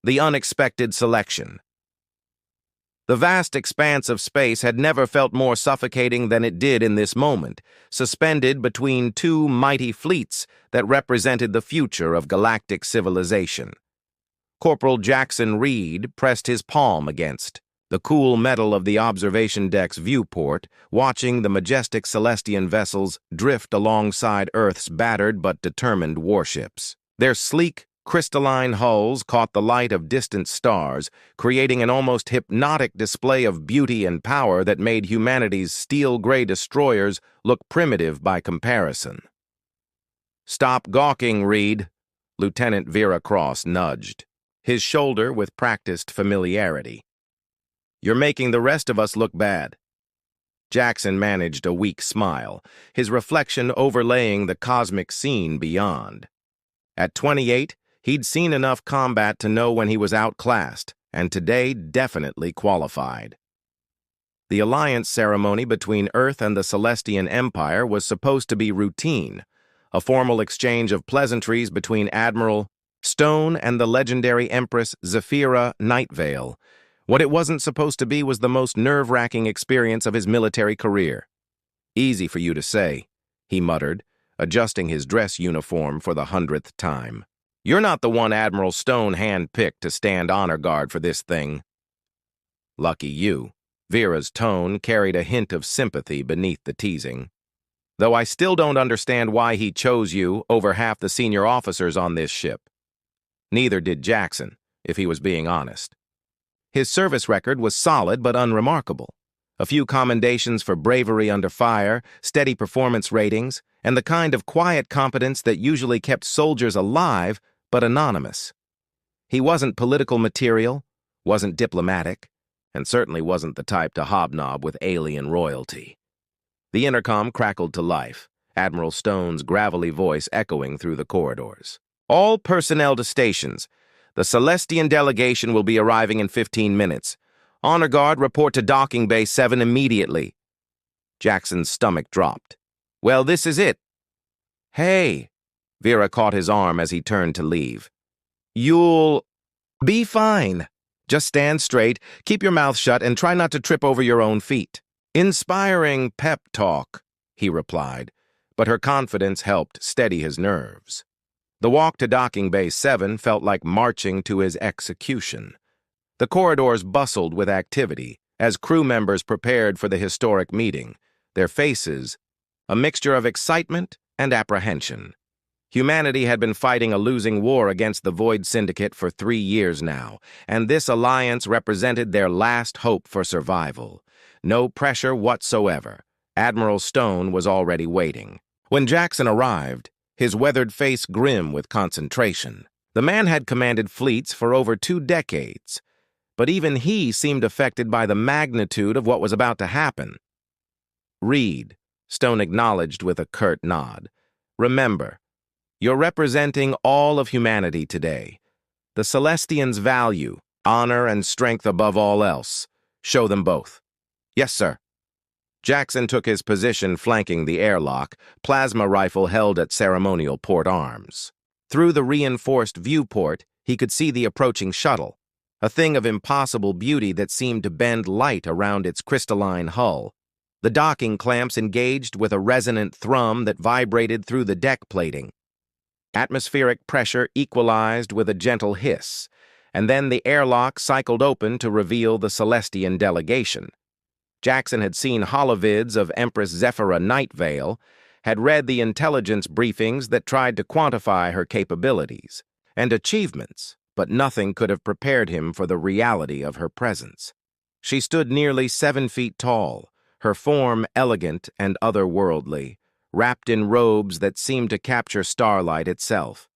The unexpected selection. The vast expanse of space had never felt more suffocating than it did in this moment, suspended between two mighty fleets that represented the future of galactic civilization. Corporal Jackson Reed pressed his palm against the cool metal of the observation deck's viewport, watching the majestic Celestian vessels drift alongside Earth's battered but determined warships. Their sleek, crystalline hulls caught the light of distant stars, creating an almost hypnotic display of beauty and power that made humanity's steel-gray destroyers look primitive by comparison. "Stop gawking, Reed," Lieutenant Vera Cross nudged, his shoulder with practiced familiarity. "You're making the rest of us look bad." Jackson managed a weak smile, his reflection overlaying the cosmic scene beyond. At 28, he'd seen enough combat to know when he was outclassed, and today definitely qualified. The alliance ceremony between Earth and the Celestian Empire was supposed to be routine, a formal exchange of pleasantries between Admiral Stone and the legendary Empress Zephyra Nightvale. What it wasn't supposed to be was the most nerve-wracking experience of his military career. "Easy for you to say," he muttered, adjusting his dress uniform for the 100th time. "You're not the one Admiral Stone hand-picked to stand honor guard for this thing." "Lucky you." Vera's tone carried a hint of sympathy beneath the teasing. "Though I still don't understand why he chose you over half the senior officers on this ship." Neither did Jackson, if he was being honest. His service record was solid but unremarkable. A few commendations for bravery under fire, steady performance ratings, and the kind of quiet competence that usually kept soldiers alive but anonymous. He wasn't political material, wasn't diplomatic, and certainly wasn't the type to hobnob with alien royalty. The intercom crackled to life, Admiral Stone's gravelly voice echoing through the corridors. "All personnel to stations. The Celestian delegation will be arriving in 15 minutes. Honor Guard, report to Docking Bay 7 immediately." Jackson's stomach dropped. "Well, this is it." "Hey!" Vera caught his arm as he turned to leave. "You'll be fine. Just stand straight, keep your mouth shut, and try not to trip over your own feet." "Inspiring pep talk," he replied, but her confidence helped steady his nerves. The walk to Docking Bay 7 felt like marching to his execution. The corridors bustled with activity as crew members prepared for the historic meeting, their faces a mixture of excitement and apprehension. Humanity had been fighting a losing war against the Void Syndicate for 3 years now, and this alliance represented their last hope for survival. No pressure whatsoever. Admiral Stone was already waiting. When Jackson arrived, his weathered face grim with concentration. The man had commanded fleets for over 2 decades, but even he seemed affected by the magnitude of what was about to happen. "Reed," Stone acknowledged with a curt nod. "Remember, you're representing all of humanity today. The Celestians value honor and strength above all else. Show them both." "Yes, sir." Jackson took his position flanking the airlock, plasma rifle held at ceremonial port arms. Through the reinforced viewport, he could see the approaching shuttle, a thing of impossible beauty that seemed to bend light around its crystalline hull. The docking clamps engaged with a resonant thrum that vibrated through the deck plating. Atmospheric pressure equalized with a gentle hiss, and then the airlock cycled open to reveal the Celestian delegation. Jackson had seen holovids of Empress Zephyra Nightvale, had read the intelligence briefings that tried to quantify her capabilities and achievements, but nothing could have prepared him for the reality of her presence. She stood nearly 7 feet tall, her form elegant and otherworldly, wrapped in robes that seemed to capture starlight itself.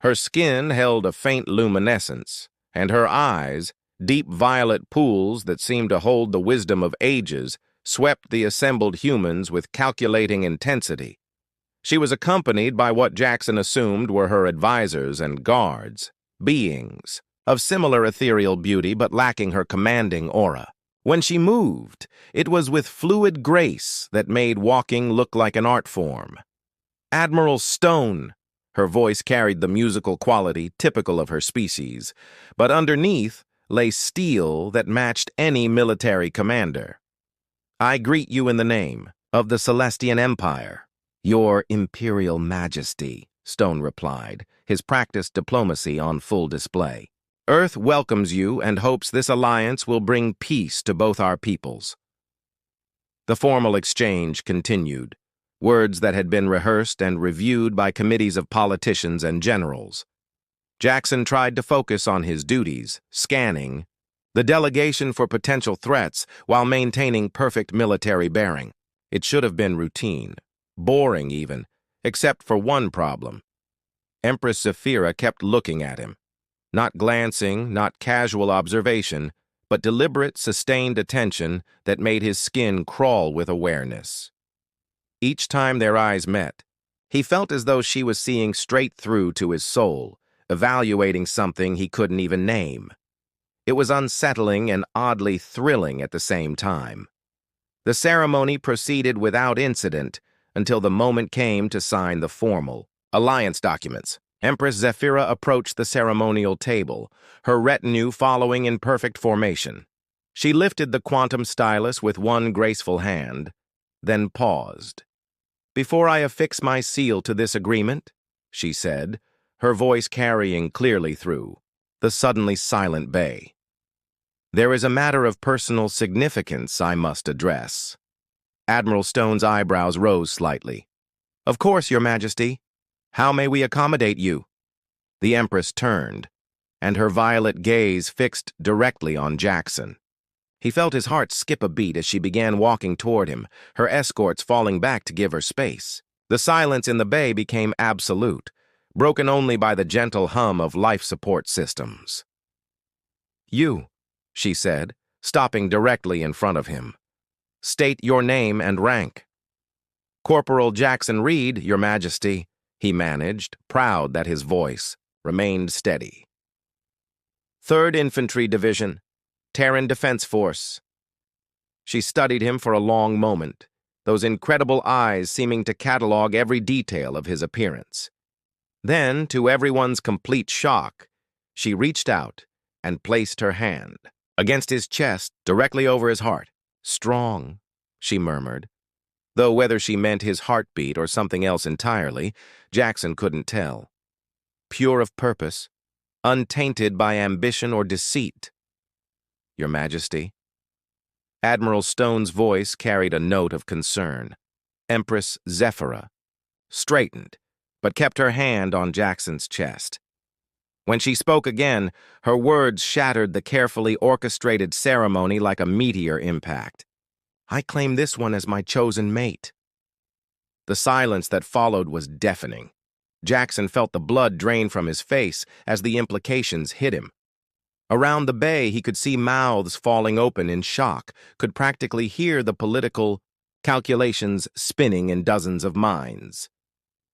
Her skin held a faint luminescence, and her eyes, deep violet pools that seemed to hold the wisdom of ages, swept the assembled humans with calculating intensity. She was accompanied by what Jackson assumed were her advisors and guards, beings of similar ethereal beauty but lacking her commanding aura. When she moved, it was with fluid grace that made walking look like an art form. "Admiral Stone," Her voice carried the musical quality typical of her species, but underneath lay steel that matched any military commander. "I greet you in the name of the Celestian Empire, Your Imperial Majesty," Stone replied, his practiced diplomacy on full display. "Earth welcomes you and hopes this alliance will bring peace to both our peoples." The formal exchange continued, words that had been rehearsed and reviewed by committees of politicians and generals. Jackson tried to focus on his duties, scanning the delegation for potential threats while maintaining perfect military bearing. It should have been routine, boring even, except for one problem. Empress Zephyra kept looking at him. Not glancing, not casual observation, but deliberate, sustained attention that made his skin crawl with awareness. Each time their eyes met, he felt as though she was seeing straight through to his soul, evaluating something he couldn't even name. It was unsettling and oddly thrilling at the same time. The ceremony proceeded without incident until the moment came to sign the formal alliance documents. Empress Zephyra approached the ceremonial table, her retinue following in perfect formation. She lifted the quantum stylus with one graceful hand, then paused. "Before I affix my seal to this agreement," she said, her voice carrying clearly through the suddenly silent bay, "there is a matter of personal significance I must address." Admiral Stone's eyebrows rose slightly. "Of course, Your Majesty. How may we accommodate you?" The Empress turned, and her violet gaze fixed directly on Jackson. He felt his heart skip a beat as she began walking toward him, her escorts falling back to give her space. The silence in the bay became absolute, broken only by the gentle hum of life support systems. "You," she said, stopping directly in front of him. "State your name and rank." "Corporal Jackson Reed, Your Majesty," he managed, proud that his voice remained steady. "3rd Infantry Division, Terran Defense Force." She studied him for a long moment, those incredible eyes seeming to catalog every detail of his appearance. Then, to everyone's complete shock, she reached out and placed her hand against his chest, directly over his heart. "Strong," she murmured, though whether she meant his heartbeat or something else entirely, Jackson couldn't tell. "Pure of purpose, untainted by ambition or deceit." "Your Majesty." Admiral Stone's voice carried a note of concern. Empress Zephyra straightened, but kept her hand on Jackson's chest. When she spoke again, her words shattered the carefully orchestrated ceremony like a meteor impact. "I claim this one as my chosen mate." The silence that followed was deafening. Jackson felt the blood drain from his face as the implications hit him. Around the bay, he could see mouths falling open in shock, could practically hear the political calculations spinning in dozens of minds.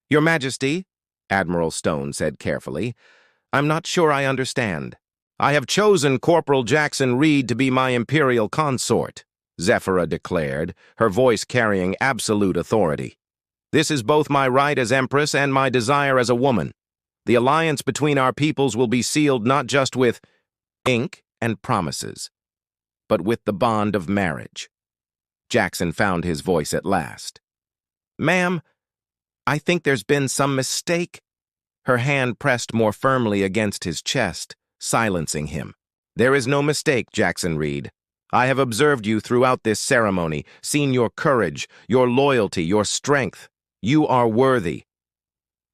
"Your Majesty," Admiral Stone said carefully, "I'm not sure I understand." "I have chosen Corporal Jackson Reed to be my imperial consort," Zephyra declared, her voice carrying absolute authority. "This is both my right as Empress and my desire as a woman. The alliance between our peoples will be sealed not just with ink and promises, but with the bond of marriage." Jackson found his voice at last. "Ma'am, I think there's been some mistake." Her hand pressed more firmly against his chest, silencing him. "There is no mistake, Jackson Reed. I have observed you throughout this ceremony, seen your courage, your loyalty, your strength. You are worthy."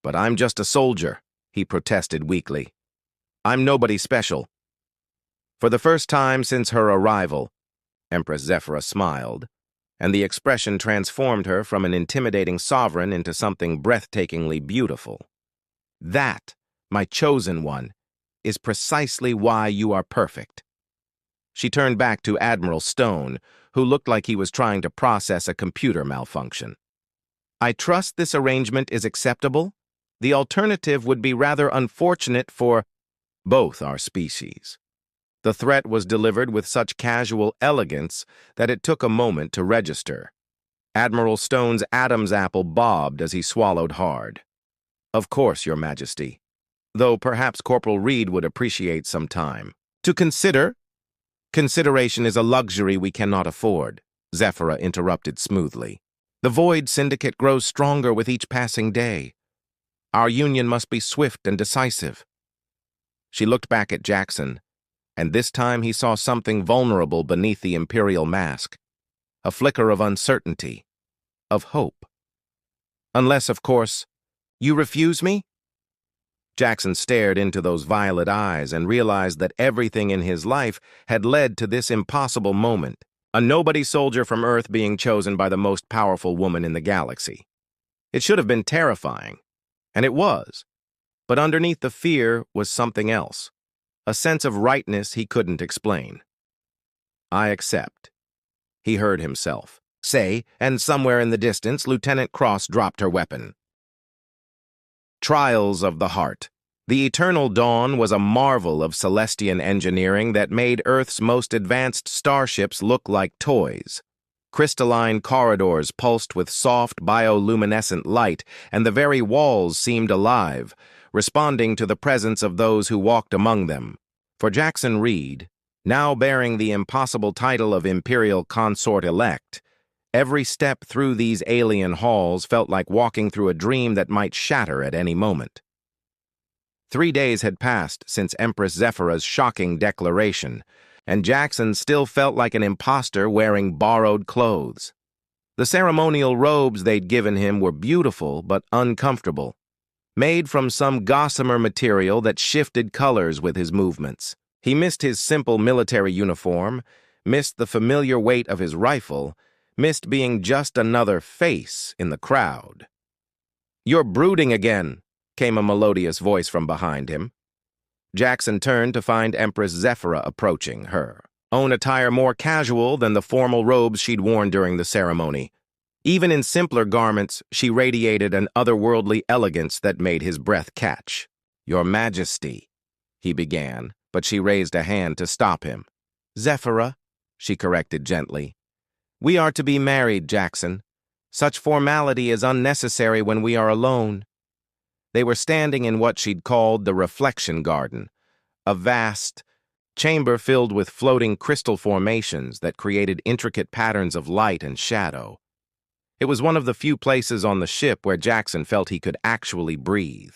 "But I'm just a soldier," he protested weakly. "I'm nobody special." For the first time since her arrival, Empress Zephyra smiled, and the expression transformed her from an intimidating sovereign into something breathtakingly beautiful. "That, my chosen one, is precisely why you are perfect." She turned back to Admiral Stone, who looked like he was trying to process a computer malfunction. "I trust this arrangement is acceptable. The alternative would be rather unfortunate for both our species." The threat was delivered with such casual elegance that it took a moment to register. Admiral Stone's Adam's apple bobbed as he swallowed hard. Of course, Your Majesty. Though perhaps Corporal Reed would appreciate some time. To consider? Consideration is a luxury we cannot afford, Zephyra interrupted smoothly. The Void Syndicate grows stronger with each passing day. Our union must be swift and decisive. She looked back at Jackson, and this time he saw something vulnerable beneath the Imperial mask. A flicker of uncertainty, of hope. Unless, of course, you refuse me? Jackson stared into those violet eyes and realized that everything in his life had led to this impossible moment, a nobody soldier from Earth being chosen by the most powerful woman in the galaxy. It should have been terrifying, and it was, but underneath the fear was something else, a sense of rightness he couldn't explain. I accept, he heard himself say, and somewhere in the distance, Lieutenant Cross dropped her weapon. Trials of the Heart. The Eternal Dawn was a marvel of Celestian engineering that made Earth's most advanced starships look like toys. Crystalline corridors pulsed with soft bioluminescent light, and the very walls seemed alive, responding to the presence of those who walked among them. For Jackson Reed, now bearing the impossible title of Imperial Consort-elect, every step through these alien halls felt like walking through a dream that might shatter at any moment. 3 days had passed since Empress Zephyra's shocking declaration, and Jackson still felt like an imposter wearing borrowed clothes. The ceremonial robes they'd given him were beautiful but uncomfortable, made from some gossamer material that shifted colors with his movements. He missed his simple military uniform, missed the familiar weight of his rifle, missed being just another face in the crowd. "You're brooding again," came a melodious voice from behind him. Jackson turned to find Empress Zephyra approaching, her own attire more casual than the formal robes she'd worn during the ceremony. Even in simpler garments, she radiated an otherworldly elegance that made his breath catch. "Your Majesty," he began, but she raised a hand to stop him. "Zephyra," she corrected gently. "We are to be married, Jackson. Such formality is unnecessary when we are alone." They were standing in what she'd called the Reflection Garden, a vast chamber filled with floating crystal formations that created intricate patterns of light and shadow. It was one of the few places on the ship where Jackson felt he could actually breathe.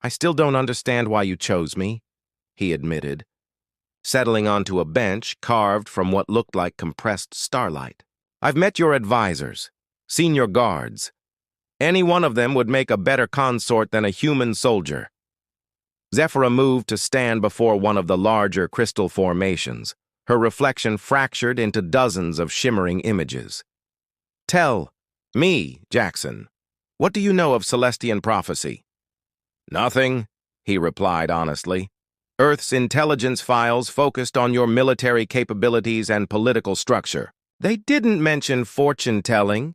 "I still don't understand why you chose me," he admitted, settling onto a bench carved from what looked like compressed starlight. "I've met your advisors, seen your guards. Any one of them would make a better consort than a human soldier." Zephyra moved to stand before one of the larger crystal formations, her reflection fractured into dozens of shimmering images. "Tell me, Jackson, what do you know of Celestian prophecy?" "Nothing," he replied honestly. "Earth's intelligence files focused on your military capabilities and political structure." "They didn't mention fortune-telling,"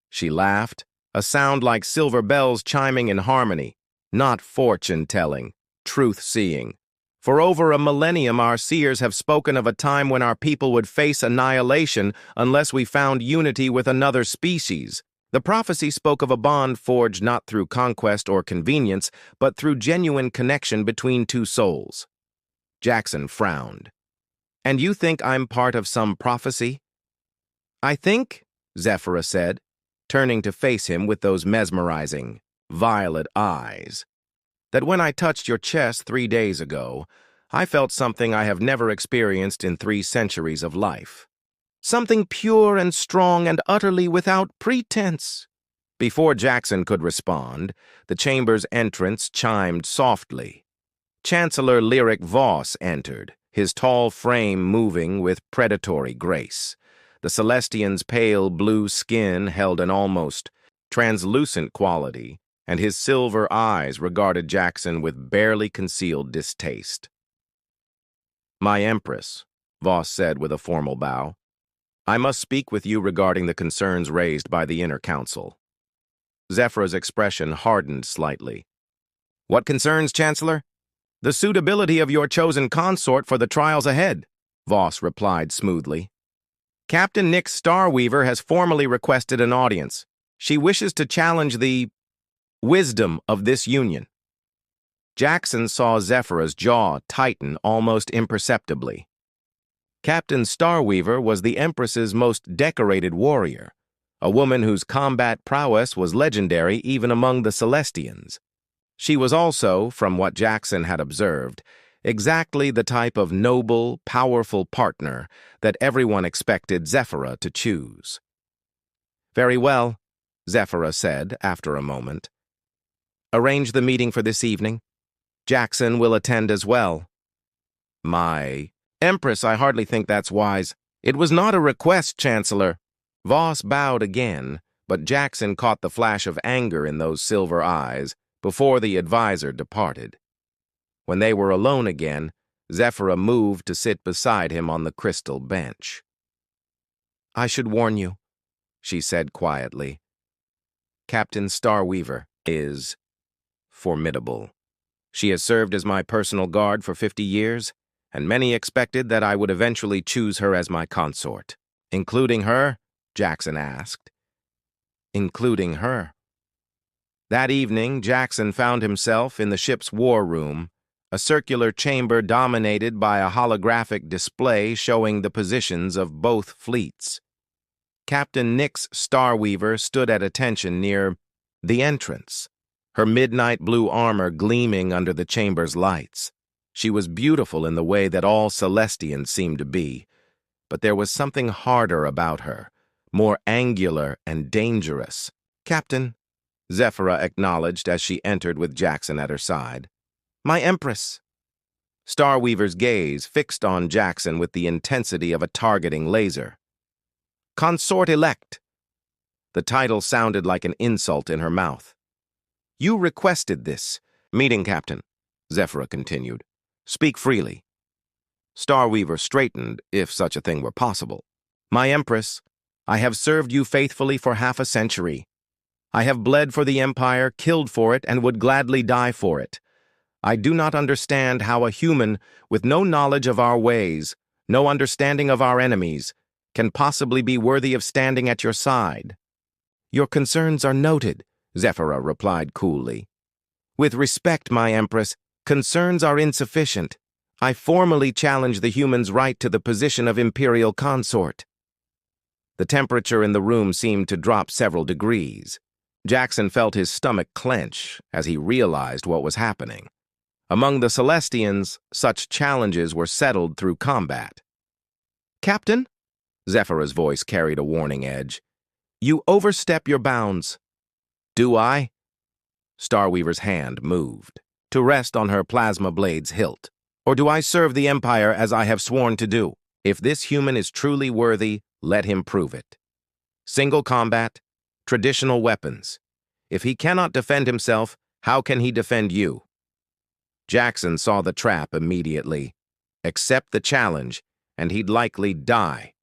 she laughed, a sound like silver bells chiming in harmony. "Not fortune-telling, truth-seeing. For over a millennium, our seers have spoken of a time when our people would face annihilation unless we found unity with another species. The prophecy spoke of a bond forged not through conquest or convenience, but through genuine connection between two souls." Jackson frowned. "And you think I'm part of some prophecy?" "I think," Zephyra said, turning to face him with those mesmerizing, violet eyes, "that when I touched your chest 3 days ago, I felt something I have never experienced in 3 centuries of life. Something pure and strong and utterly without pretense." Before Jackson could respond, the chamber's entrance chimed softly. Chancellor Lyric Voss entered, his tall frame moving with predatory grace. The Celestian's pale blue skin held an almost translucent quality, and his silver eyes regarded Jackson with barely concealed distaste. "My Empress," Voss said with a formal bow, "I must speak with you regarding the concerns raised by the Inner Council." Zephyra's expression hardened slightly. "What concerns, Chancellor?" "The suitability of your chosen consort for the trials ahead," Voss replied smoothly. "Captain Nick Starweaver has formally requested an audience. She wishes to challenge the wisdom of this union. Jackson saw Zephyr's jaw tighten almost imperceptibly. Captain Starweaver was the Empress's most decorated warrior, a woman whose combat prowess was legendary even among the Celestians. She was also, from what Jackson had observed, exactly the type of noble, powerful partner that everyone expected Zephyr to choose. "Very well," Zephyr said after a moment. "Arrange the meeting for this evening. Jackson will attend as well." "My Empress, I hardly think that's wise. It was not a request, Chancellor." Voss bowed again, but Jackson caught the flash of anger in those silver eyes before the advisor departed. When they were alone again, Zephyr moved to sit beside him on the crystal bench. "I should warn you," she said quietly. "Captain Starweaver is formidable. She has served as my personal guard for 50 years, and many expected that I would eventually choose her as my consort." "Including her?" Jackson asked. "Including her." That evening, Jackson found himself in the ship's war room, a circular chamber dominated by a holographic display showing the positions of both fleets. Captain Nix Starweaver stood at attention near the entrance, her midnight blue armor gleaming under the chamber's lights. She was beautiful in the way that all Celestians seemed to be, but there was something harder about her, more angular and dangerous. "Captain," Zephyr acknowledged as she entered with Jackson at her side. "My Empress." Starweaver's gaze fixed on Jackson with the intensity of a targeting laser. "Consort-elect." The title sounded like an insult in her mouth. "You requested this." "Meeting, Captain," Zephyr continued. "Speak freely." Starweaver straightened, if such a thing were possible. "My Empress, I have served you faithfully for half a century. I have bled for the Empire, killed for it, and would gladly die for it. I do not understand how a human with no knowledge of our ways, no understanding of our enemies, can possibly be worthy of standing at your side." "Your concerns are noted," Zephyr replied coolly. "With respect, my Empress, concerns are insufficient. I formally challenge the human's right to the position of imperial consort." The temperature in the room seemed to drop several degrees. Jackson felt his stomach clench as he realized what was happening. Among the Celestians, such challenges were settled through combat. "Captain," Zephyr's voice carried a warning edge, "you overstep your bounds." "Do I?" Starweaver's hand moved, to rest on her plasma blade's hilt. "Or do I serve the Empire as I have sworn to do? If this human is truly worthy, let him prove it. Single combat, traditional weapons. If he cannot defend himself, how can he defend you?" Jackson saw the trap immediately. Accept the challenge, and he'd likely die.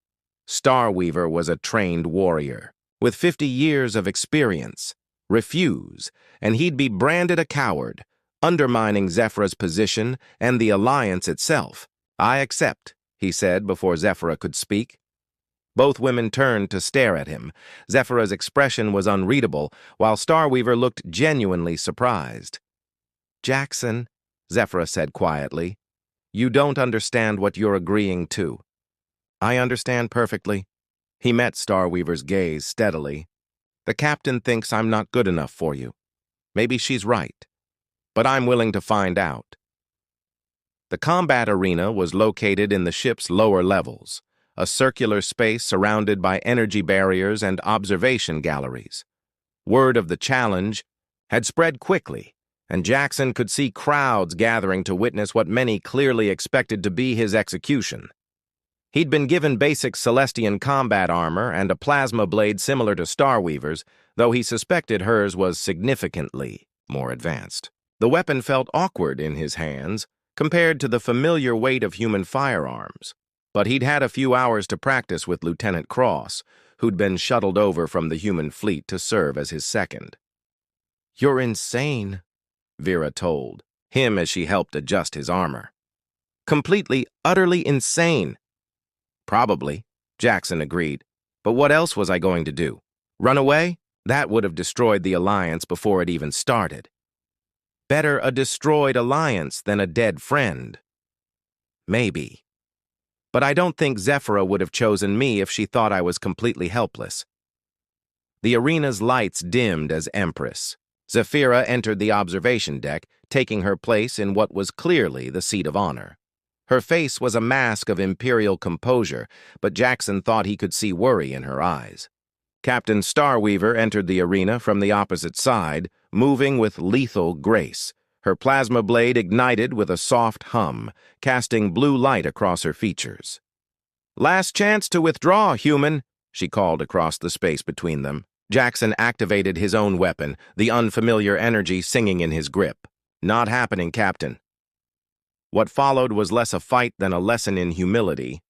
Starweaver was a trained warrior, with 50 years of experience. Refuse, and he'd be branded a coward, undermining Zephyr's position and the alliance itself. "I accept," he said before Zephyr could speak. Both women turned to stare at him. Zephyr's expression was unreadable, while Starweaver looked genuinely surprised. "Jackson," Zephyr said quietly, "you don't understand what you're agreeing to." "I understand perfectly." He met Starweaver's gaze steadily. "The captain thinks I'm not good enough for you. Maybe she's right, but I'm willing to find out." The combat arena was located in the ship's lower levels, a circular space surrounded by energy barriers and observation galleries. Word of the challenge had spread quickly, and Jackson could see crowds gathering to witness what many clearly expected to be his execution. He'd been given basic Celestian combat armor and a plasma blade similar to Starweaver's, though he suspected hers was significantly more advanced. The weapon felt awkward in his hands compared to the familiar weight of human firearms, but he'd had a few hours to practice with Lieutenant Cross, who'd been shuttled over from the human fleet to serve as his second. "You're insane," Vera told him as she helped adjust his armor. "Completely, utterly insane." "Probably," Jackson agreed. "But what else was I going to do? Run away? That would have destroyed the alliance before it even started. Better a destroyed alliance than a dead friend. Maybe. But I don't think Zephyra would have chosen me if she thought I was completely helpless. The arena's lights dimmed as Empress. Zephyra entered the observation deck, taking her place in what was clearly the seat of honor. Her face was a mask of imperial composure, but Jackson thought he could see worry in her eyes. Captain Starweaver entered the arena from the opposite side, moving with lethal grace. Her plasma blade ignited with a soft hum, casting blue light across her features. "Last chance to withdraw, human," she called across the space between them. Jackson activated his own weapon, the unfamiliar energy singing in his grip. "Not happening, Captain." What followed was less a fight than a lesson in humility.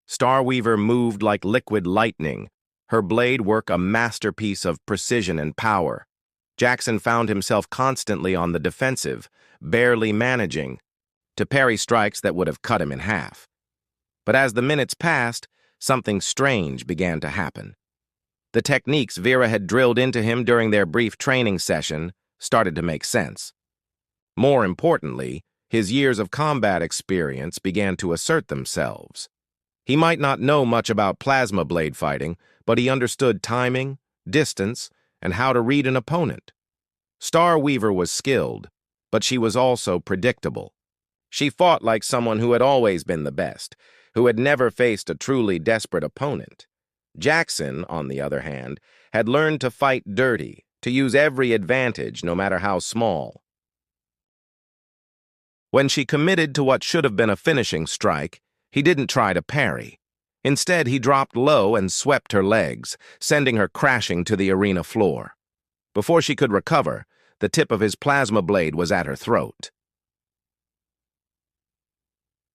Starweaver moved like liquid lightning, her blade work a masterpiece of precision and power. Jackson found himself constantly on the defensive, barely managing to parry strikes that would have cut him in half. But as the minutes passed, something strange began to happen. The techniques Vera had drilled into him during their brief training session started to make sense. More importantly, his years of combat experience began to assert themselves. He might not know much about plasma blade fighting, but he understood timing, distance, and how to read an opponent. Starweaver was skilled, but she was also predictable. She fought like someone who had always been the best, who had never faced a truly desperate opponent. Jackson, on the other hand, had learned to fight dirty, to use every advantage, no matter how small. When she committed to what should have been a finishing strike, he didn't try to parry. Instead, he dropped low and swept her legs, sending her crashing to the arena floor. Before she could recover, the tip of his plasma blade was at her throat.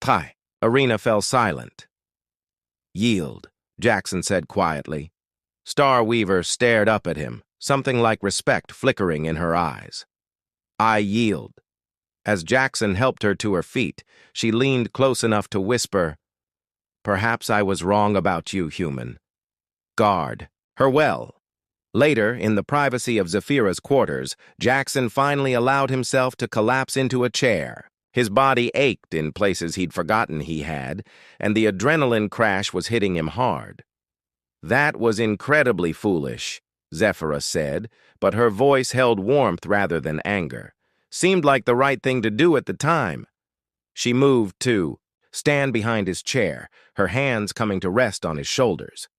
"Tie." Arena fell silent. "Yield," Jackson said quietly. Starweaver stared up at him, something like respect flickering in her eyes. "I yield." As Jackson helped her to her feet, she leaned close enough to whisper, "Perhaps I was wrong about you, human." Guard her well. Later, in the privacy of Zephyra's quarters, Jackson finally allowed himself to collapse into a chair. His body ached in places he'd forgotten he had, and the adrenaline crash was hitting him hard. "That was incredibly foolish," Zephyra said, but her voice held warmth rather than anger. "Seemed like the right thing to do at the time." She moved, too, stand behind his chair, her hands coming to rest on his shoulders.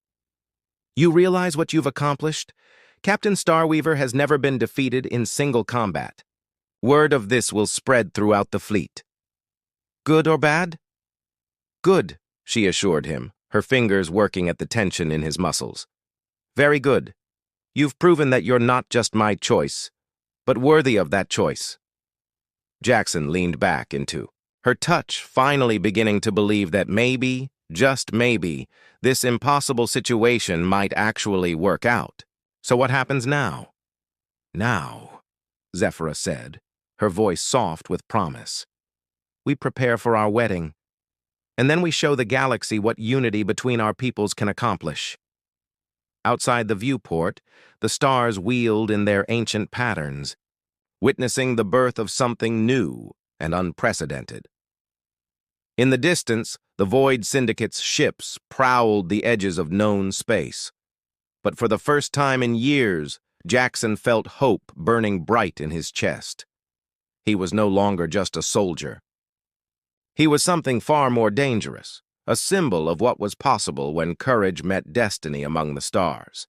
"You realize what you've accomplished? Captain Starweaver has never been defeated in single combat. Word of this will spread throughout the fleet." "Good or bad?" "Good," she assured him, her fingers working at the tension in his muscles. "Very good. You've proven that you're not just my choice, but worthy of that choice." Jackson leaned back into her touch, finally beginning to believe that maybe, just maybe, this impossible situation might actually work out. "So what happens now?" "Now," Zephyra said, her voice soft with promise. "We prepare for our wedding, and then we show the galaxy what unity between our peoples can accomplish." Outside the viewport, the stars wheeled in their ancient patterns, witnessing the birth of something new and unprecedented. In the distance, the Void Syndicate's ships prowled the edges of known space. But for the first time in years, Jackson felt hope burning bright in his chest. He was no longer just a soldier. He was something far more dangerous, a symbol of what was possible when courage met destiny among the stars.